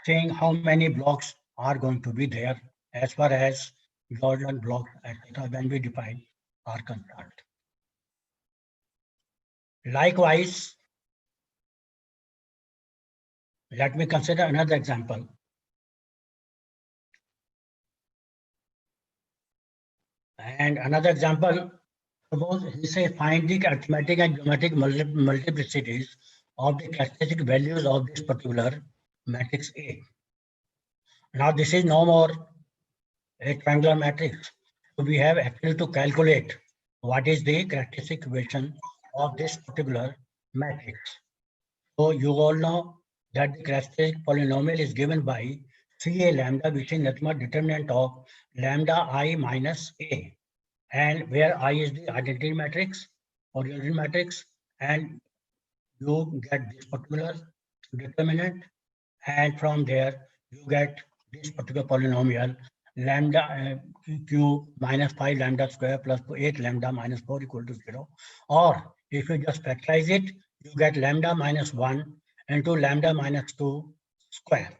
saying how many blocks are going to be there as far as Jordan blocks, etc., when we define are concerned. Likewise, let me consider another example. And another example, suppose he says find the arithmetic and geometric multiplicities of the characteristic values of this particular matrix A. Now this is no more a triangular matrix. So we have actually to calculate what is the characteristic equation of this particular matrix. So you all know that the characteristic polynomial is given by CA lambda, which is nothing but determinant of lambda I minus A, and where I is the identity matrix or unit matrix, and you get this particular determinant, and from there you get this particular polynomial lambda q minus 5 lambda square plus 8 lambda minus 4 equal to 0. Or if you just factorize it, you get lambda minus 1 into lambda minus 2 square.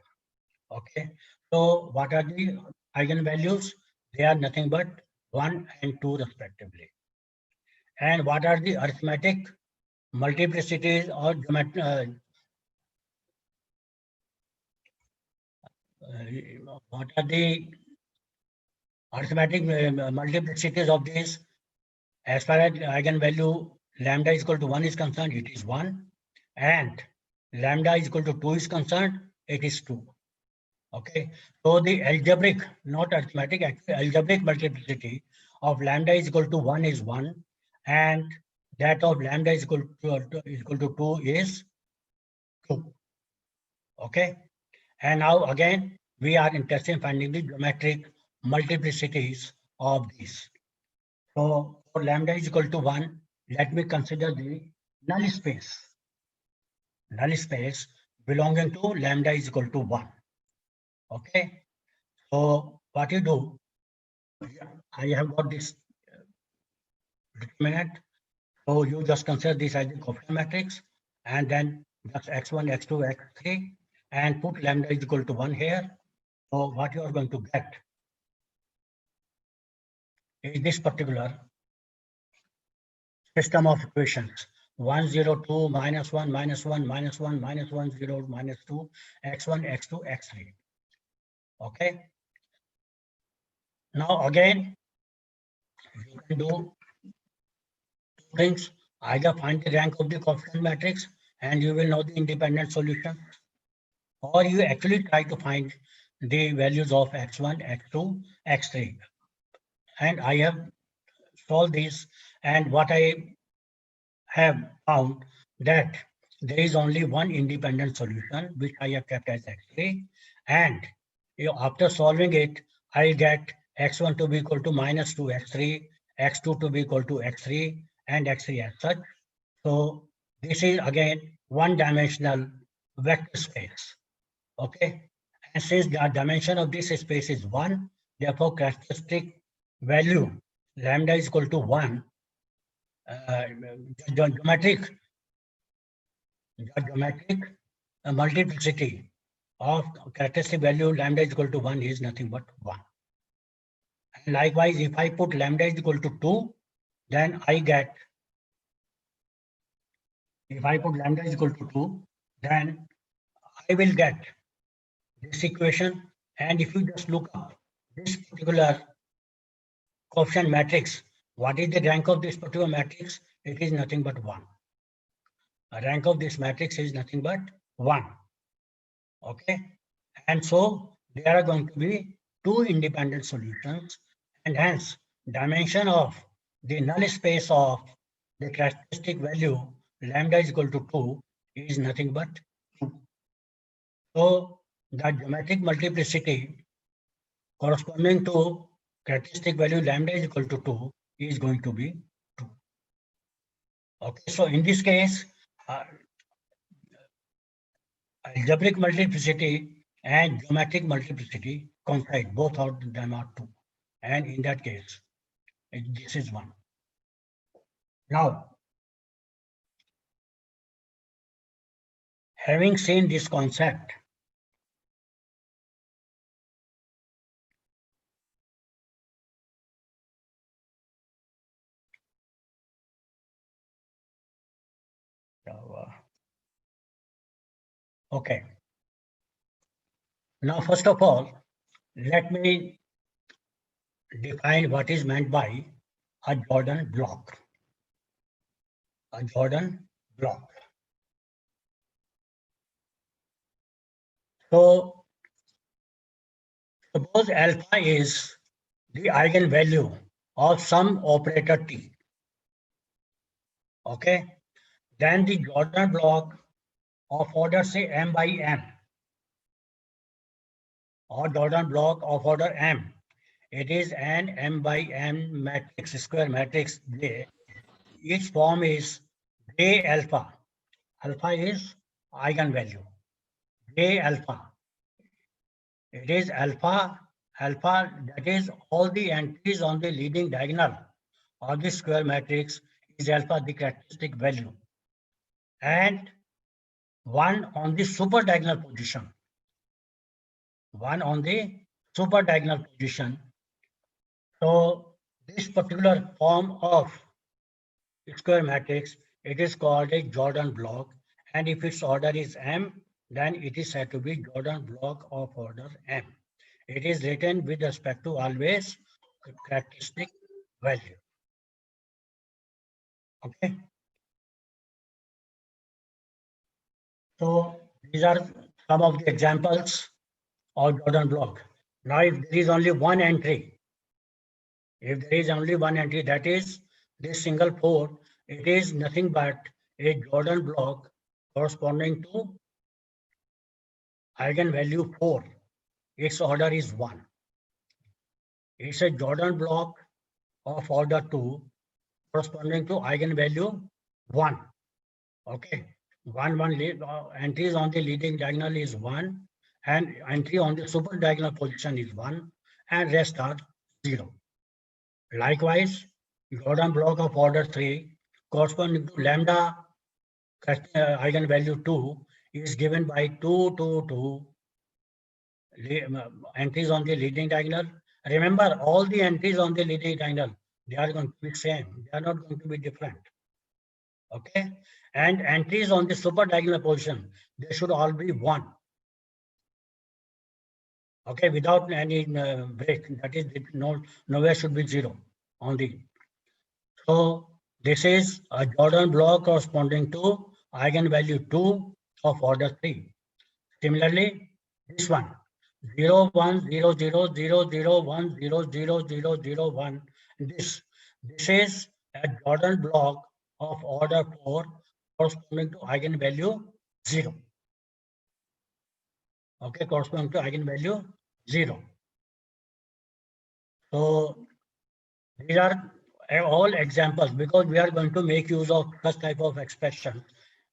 Okay, so what are the eigenvalues? They are nothing but 1 and 2 respectively. And what are the arithmetic multiplicities or what are the arithmetic multiplicities of this? As far as eigenvalue lambda is equal to 1 is concerned, it is 1, and lambda is equal to 2 is concerned, it is 2. Okay, so the algebraic, not arithmetic, actually algebraic multiplicity of lambda is equal to 1 is 1, and that of lambda is equal to 2 is 2. Okay, and now again we are interested in finding the geometric multiplicities of these. So for lambda is equal to 1, let me consider the null space belonging to lambda is equal to 1. Okay, so what you do, I have got this determinant. So you just consider this as the coefficient matrix, and then just x1, x2, x3, and put lambda is equal to 1 here. So what you are going to get is this particular system of equations: 1, 0, 2, minus 1, minus 1, minus 1, minus 1, 0, minus 2, x1, x2, x3. Okay. Now again, you can do two things. Either find the rank of the coefficient matrix and you will know the independent solution, or you actually try to find the values of x1, x2, x3. And I have solved these, and what I have found that there is only one independent solution, which I have kept as x3, and after solving it, I get x1 to be equal to minus 2 x3, x2 to be equal to x3, and x3 as such. So this is again one-dimensional vector space. Okay, and since the dimension of this space is 1, therefore characteristic value lambda is equal to 1 geometric multiplicity of characteristic value lambda is equal to 1 is nothing but 1. And likewise, if I put lambda is equal to 2, then I get, if I put lambda is equal to 2, then I will get this equation. And if you just look up this particular coefficient matrix, what is the rank of this particular matrix? It is nothing but 1. The rank of this matrix is nothing but 1. Okay. And so there are going to be two independent solutions, and hence dimension of the null space of the characteristic value lambda is equal to 2 is nothing but 2. So the geometric multiplicity corresponding to characteristic value lambda is equal to 2 is going to be 2. Okay, so in this case, algebraic multiplicity and geometric multiplicity coincide, both of them are 2. And in that case, this is 1. Now, having seen this concept, okay. Now, first of all, let me define what is meant by a Jordan block. A Jordan block. So, suppose alpha is the eigenvalue of some operator T. Okay. Then the Jordan block of order, say, m by m, or Jordan block of order m. It is an m by m matrix, square matrix J. Each form is J alpha. Alpha is eigenvalue. J alpha. It is alpha. Alpha, that is all the entries on the leading diagonal of the square matrix is alpha, the characteristic value. And 1 on the super diagonal position. 1 on the super diagonal position. So this particular form of square matrix, it is called a Jordan block. And if its order is m, then it is said to be Jordan block of order m. It is written with respect to always characteristic value. Okay. So these are some of the examples of Jordan block. Now, if there is only one entry, that is this single port, it is nothing but a Jordan block corresponding to eigenvalue 4. Its order is 1. It's a Jordan block of order 2 corresponding to eigenvalue 1. Okay. Entries on the leading diagonal is 1, and entry on the super diagonal position is 1, and rest are 0. Likewise, Jordan block of order 3 corresponding to lambda eigenvalue 2 is given by 2, 2, 2 entries on the leading diagonal. Remember, all the entries on the leading diagonal, they are going to be same. They are not going to be different. Okay. And entries on the super diagonal position, they should all be 1. Okay, without any break, that is, nowhere should be 0 on the. So this is a Jordan block corresponding to eigenvalue 2 of order 3. Similarly, this one, 0, 1, 0, 0, 0, 0, 1, 0, 0, 0, 0, 1. This is a Jordan block of order 4 corresponding to eigenvalue 0. Okay, corresponding to eigenvalue 0. So these are all examples, because we are going to make use of such type of expression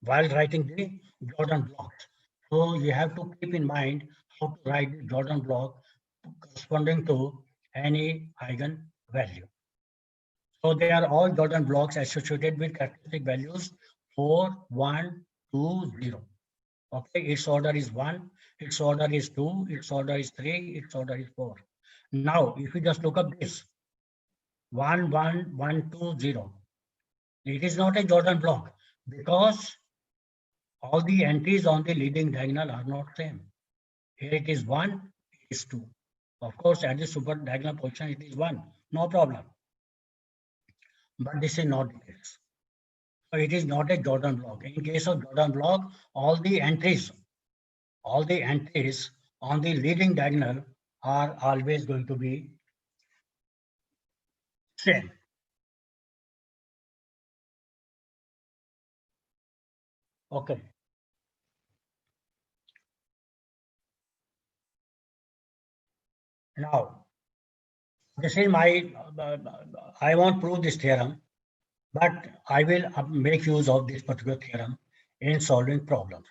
while writing the Jordan blocks. So you have to keep in mind how to write the Jordan block corresponding to any eigenvalue. So they are all Jordan blocks associated with characteristic values 4, 1, 2, 0. Okay, its order is 1, its order is 2, its order is 3, its order is 4. Now, if you just look up this 1, 1, 1, 2, 0, it is not a Jordan block because all the entries on the leading diagonal are not same. Here it is 1, it is 2. Of course, at the super diagonal position, it is 1, no problem. But this is not the case. So it is not a Jordan block. In case of Jordan block, all the entries on the leading diagonal are always going to be same. Okay. Now, this is my, I won't prove this theorem, but I will make use of this particular theorem in solving problems.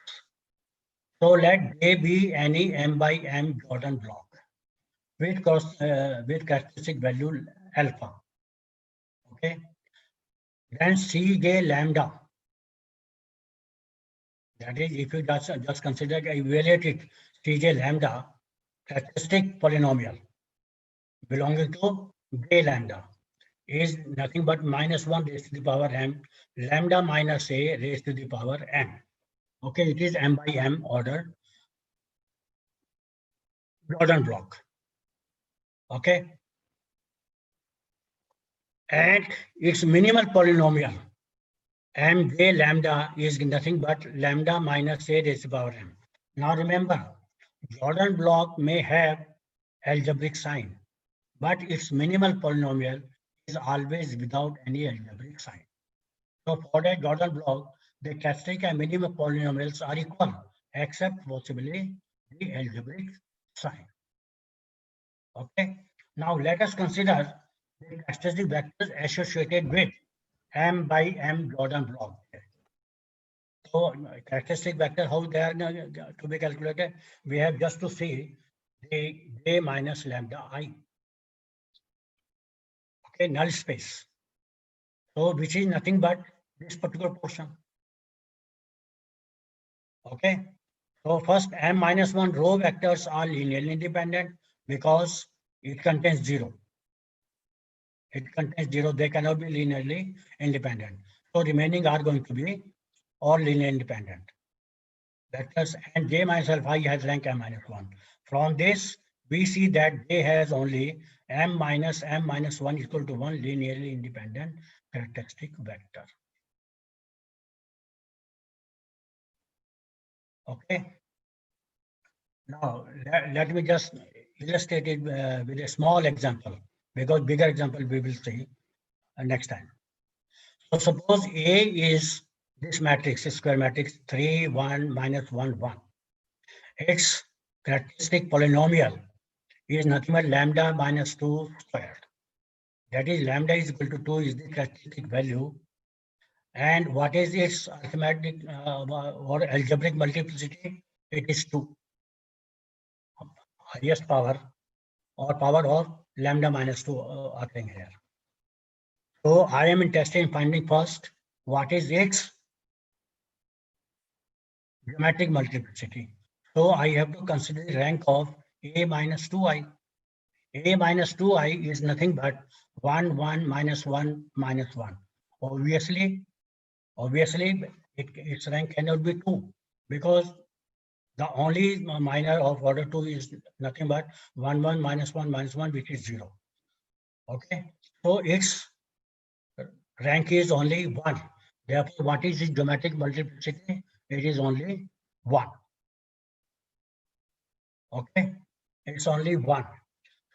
So let A be any m by m Jordan block with characteristic value alpha. Okay. Then Cj lambda. That is, if you just consider evaluate it, Cj lambda characteristic polynomial belonging to J lambda is nothing but -1 raised to the power m lambda minus a raised to the power m. Okay, it is m by m order Jordan block. Okay, and its minimal polynomial mj lambda is nothing but lambda minus a raised to the power m. Now remember, Jordan block may have algebraic sign, but its minimal polynomial is always without any algebraic sign. So for a Jordan block, the characteristic and minimum polynomials are equal, except possibly the algebraic sign. Okay. Now let us consider the characteristic vectors associated with m by m Jordan block. So characteristic vector, how they are to be calculated? We have just to see the j minus lambda I. Okay, null space. So which is nothing but this particular portion. Okay. So first m minus 1 row vectors are linearly independent because it contains 0. It contains 0. They cannot be linearly independent. So remaining are going to be all linearly independent vectors, and j minus alpha I has rank m minus 1. From this, we see that j has only m minus 1 equal to 1 linearly independent characteristic vector. Okay. Now, let me just illustrate it with a small example, because bigger example we will see next time. So suppose A is this matrix, square matrix 3, 1, minus 1, 1. Its characteristic polynomial is nothing but lambda minus 2 squared. That is, lambda is equal to 2 is the characteristic value. And what is its arithmetic or algebraic multiplicity? It is 2. Highest power or power of lambda minus 2 occurring here. So I am interested in finding first what is its geometric multiplicity. So I have to consider the rank of a minus 2i. A minus 2i is nothing but 1, 1, minus 1, minus 1. Obviously, its rank cannot be 2 because the only minor of order 2 is nothing but 1, 1, minus 1, minus 1, which is 0. Okay, so its rank is only 1. Therefore, what is its geometric multiplicity? It is only 1. Okay, it's only 1.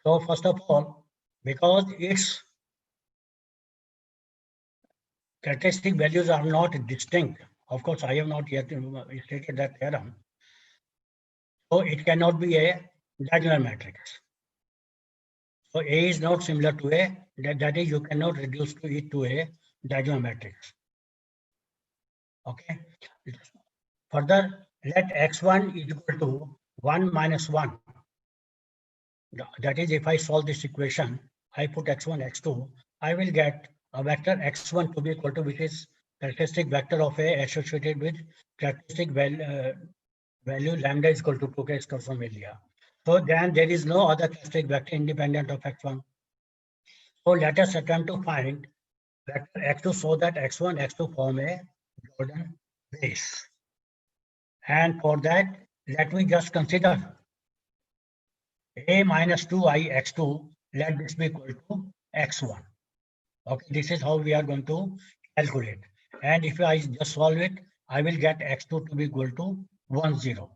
So first of all, because its characteristic values are not distinct, of course, I have not yet stated that theorem. So it cannot be a diagonal matrix. So A is not similar to A, that is, you cannot reduce it to a diagonal matrix. Okay. Further, let x1 is equal to 1 minus 1. That is, if I solve this equation, I put x1, x2, I will get a vector x1 to be equal to, which is characteristic vector of A associated with characteristic value lambda is equal to 2k square from area. So then there is no other characteristic vector independent of x1. So let us attempt to find vector x2 so that x1, x2 form a Jordan base. And for that, let me just consider a minus 2i x2, let this be equal to x1. Okay, this is how we are going to calculate. And if I just solve it, I will get x2 to be equal to 1, 0.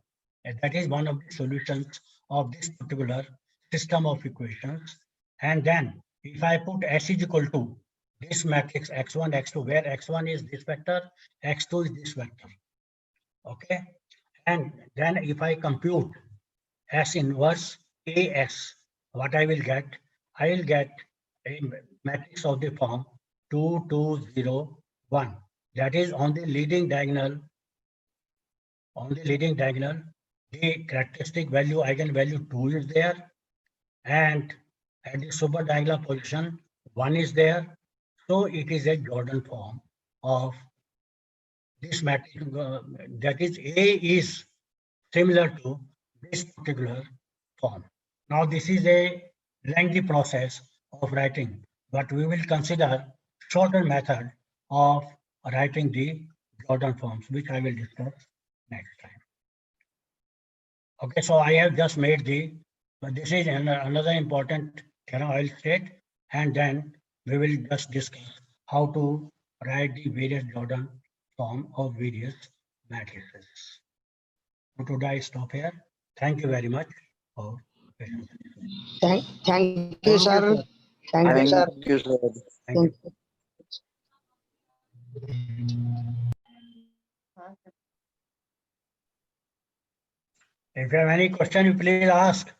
And that is one of the solutions of this particular system of equations. And then if I put S is equal to this matrix x1, x2, where x1 is this vector, x2 is this vector. Okay. And then if I compute S inverse AS, what I will get a matrix of the form 2, 2, 0, 1. That is on the leading diagonal. On the leading diagonal, the characteristic value, eigenvalue 2 is there, and at the super diagonal position 1 is there. So it is a Jordan form of this matrix. That is, A is similar to this particular form. Now this is a lengthy process of writing, but we will consider shorter method of writing the Jordan forms, which I will discuss next time. Okay, so I have just made but this is another important theorem I will state, and then we will just discuss how to write the various Jordan form of various matrices. So today I stop here. Thank you very much for patience. Thank you, sir. Thank you, sir. Thank you, sir. Thank you. If you have any question, you please ask.